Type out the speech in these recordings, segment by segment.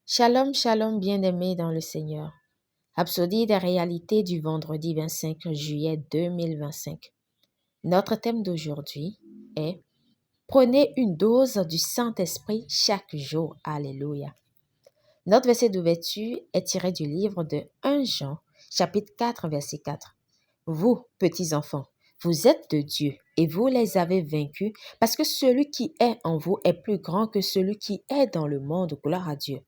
Shalom, shalom, bien-aimés dans le Seigneur. Rhapsodie des réalités du vendredi 25 juillet 2025. Notre thème d'aujourd'hui est Prenez une dose du Saint-Esprit chaque jour. Alléluia. Notre verset d'ouverture est tiré du livre de 1 Jean, chapitre 4, verset 4. Vous, petits enfants, vous êtes de Dieu et vous les avez vaincus parce que celui qui est en vous est plus grand que celui qui est dans le monde. Gloire à Dieu.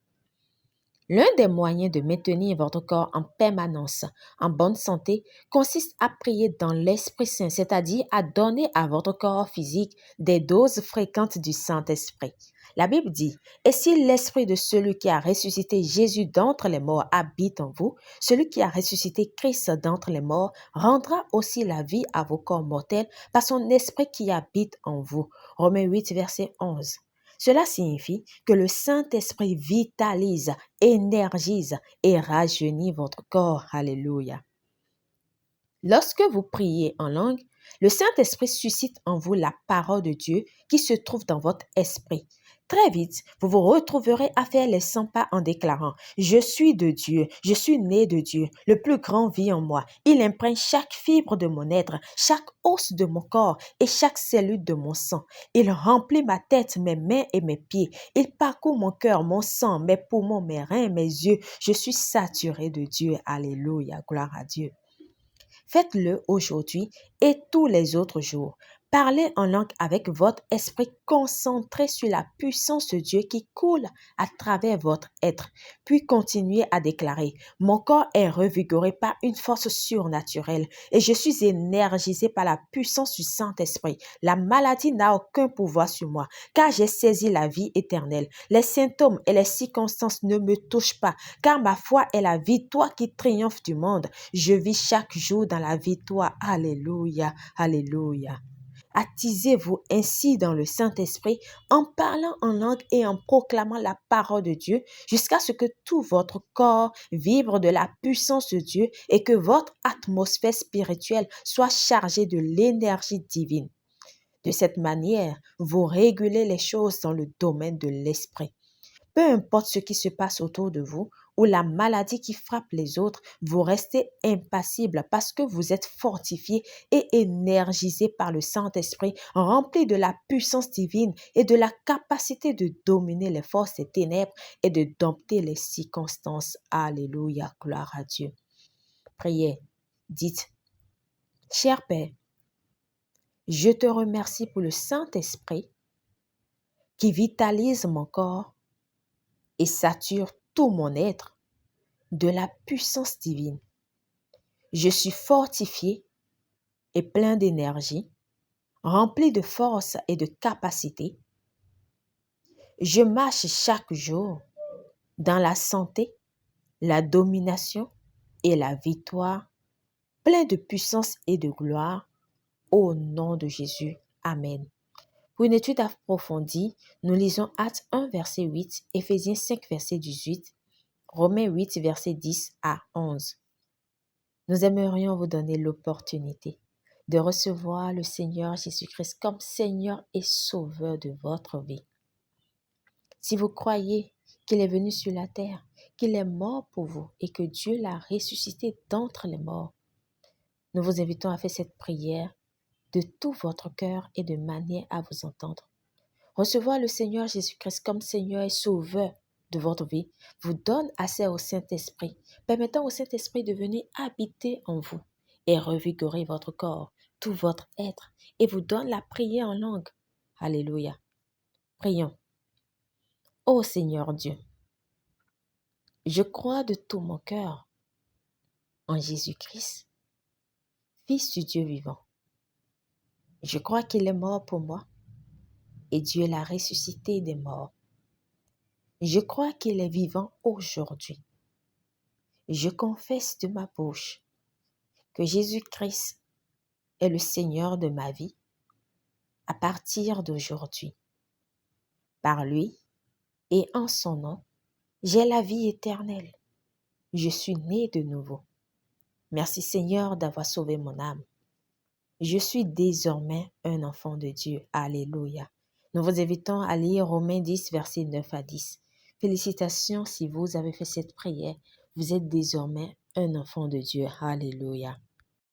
L'un des moyens de maintenir votre corps en permanence, en bonne santé, consiste à prier dans l'Esprit Saint, c'est-à-dire à donner à votre corps physique des doses fréquentes du Saint-Esprit. La Bible dit, « Et si l'Esprit de celui qui a ressuscité Jésus d'entre les morts habite en vous, celui qui a ressuscité Christ d'entre les morts rendra aussi la vie à vos corps mortels par son Esprit qui habite en vous. » Romains 8, verset 11. Cela signifie que le Saint-Esprit vitalise, énergise et rajeunit votre corps. Alléluia. Lorsque vous priez en langue, le Saint-Esprit suscite en vous la parole de Dieu qui se trouve dans votre esprit. Très vite, vous vous retrouverez à faire les 100 pas en déclarant « Je suis de Dieu, je suis né de Dieu, le plus grand vit en moi. Il imprègne chaque fibre de mon être, chaque os de mon corps et chaque cellule de mon sang. Il remplit ma tête, mes mains et mes pieds. Il parcourt mon cœur, mon sang, mes poumons, mes reins, mes yeux. Je suis saturé de Dieu. Alléluia, gloire à Dieu. » Faites-le aujourd'hui et tous les autres jours. Parlez en langue avec votre esprit concentré sur la puissance de Dieu qui coule à travers votre être. Puis continuez à déclarer, « Mon corps est revigoré par une force surnaturelle et je suis énergisé par la puissance du Saint-Esprit. La maladie n'a aucun pouvoir sur moi car j'ai saisi la vie éternelle. Les symptômes et les circonstances ne me touchent pas car ma foi est la victoire qui triomphe du monde. Je vis chaque jour dans la victoire. Alléluia, alléluia. » Attisez-vous ainsi dans le Saint-Esprit en parlant en langue et en proclamant la parole de Dieu jusqu'à ce que tout votre corps vibre de la puissance de Dieu et que votre atmosphère spirituelle soit chargée de l'énergie divine. De cette manière, vous régulez les choses dans le domaine de l'esprit. Peu importe ce qui se passe autour de vous ou la maladie qui frappe les autres, vous restez impassible parce que vous êtes fortifié et énergisé par le Saint-Esprit, rempli de la puissance divine et de la capacité de dominer les forces des ténèbres et de dompter les circonstances. Alléluia, gloire à Dieu. Priez, dites, « Cher Père, je te remercie pour le Saint-Esprit qui vitalise mon corps et sature tout mon être de la puissance divine. Je suis fortifié et plein d'énergie, rempli de force et de capacité. Je marche chaque jour dans la santé, la domination et la victoire, plein de puissance et de gloire, au nom de Jésus. Amen. Pour une étude approfondie, nous lisons Actes 1, verset 8, Éphésiens 5, verset 18, Romains 8, verset 10 à 11. Nous aimerions vous donner l'opportunité de recevoir le Seigneur Jésus-Christ comme Seigneur et Sauveur de votre vie. Si vous croyez qu'il est venu sur la terre, qu'il est mort pour vous et que Dieu l'a ressuscité d'entre les morts, nous vous invitons à faire cette prière de tout votre cœur et de manière à vous entendre. Recevoir le Seigneur Jésus-Christ comme Seigneur et Sauveur de votre vie vous donne accès au Saint-Esprit, permettant au Saint-Esprit de venir habiter en vous et revigorer votre corps, tout votre être, et vous donne la prière en langue. Alléluia. Prions. Ô Seigneur Dieu, je crois de tout mon cœur en Jésus-Christ, Fils du Dieu vivant. Je crois qu'il est mort pour moi et Dieu l'a ressuscité des morts. Je crois qu'il est vivant aujourd'hui. Je confesse de ma bouche que Jésus-Christ est le Seigneur de ma vie à partir d'aujourd'hui. Par lui et en son nom, j'ai la vie éternelle. Je suis né de nouveau. Merci Seigneur d'avoir sauvé mon âme. Je suis désormais un enfant de Dieu. Alléluia. Nous vous invitons à lire Romains 10, versets 9 à 10. Félicitations si vous avez fait cette prière. Vous êtes désormais un enfant de Dieu. Alléluia.